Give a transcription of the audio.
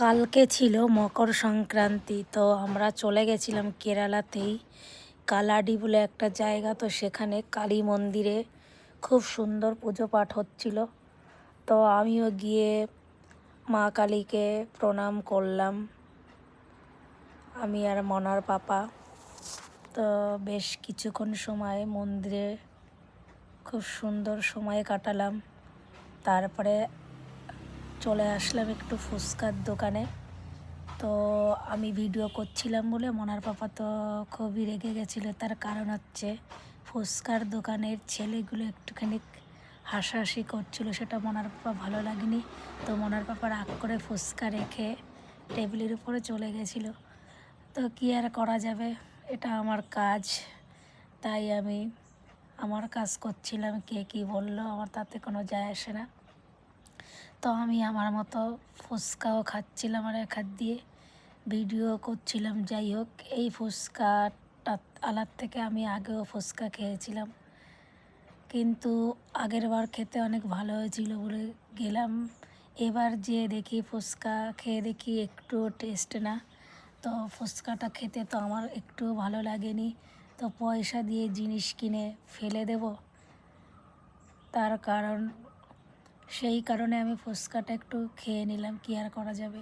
কালকে ছিল মকর সংক্রান্তি, তো আমরা চলে গেছিলাম কেরালাতেই কালাডি বলে একটা জায়গা। তো সেখানে কালী মন্দিরে খুব সুন্দর পুজো পাঠ হচ্ছিল। তো আমিও গিয়ে মা কালীকে প্রণাম করলাম, আমি আর মনার পাপা। তো বেশ কিছুক্ষণ সময় মন্দিরে খুব সুন্দর সময় কাটালাম। তারপরে চলে আসলাম একটু ফুচকার দোকানে। তো আমি ভিডিও করছিলাম বলে মনার পাপা তো খুবই রেগে গেছিলো। তার কারণ হচ্ছে ফুচকার দোকানের ছেলেগুলো একটুখানি হাসাহাসি করছিলো, সেটা মনার পাপা ভালো লাগেনি। তো মনার পাপা রাগ করে ফুচকা রেখে টেবিলের উপরে চলে গেছিলো। তো কী আর করা যাবে, এটা আমার কাজ, তাই আমি আমার কাজ করছিলাম। কে কী বললো আমার তাতে কোনো যায় আসে না। তো আমি আমার মতো ফুচকাও খাচ্ছিলাম আর এক হাত দিয়ে ভিডিও করছিলাম। যাই হোক, এই ফুচকাটা আলার থেকে আমি আগেও ফুচকা খেয়েছিলাম, কিন্তু আগের বার খেতে অনেক ভালো হয়েছিল বলে গেলাম। এবার যে দেখি ফুচকা খেয়ে দেখি একটুও টেস্ট না। তো ফুচকাটা খেতে তো আমার একটুও ভালো লাগেনি। তো পয়সা দিয়ে জিনিস কিনে ফেলে দেব, সেই কারণে আমি ফুচকাটা একটু খেয়ে নিলাম। কী আর করা যাবে।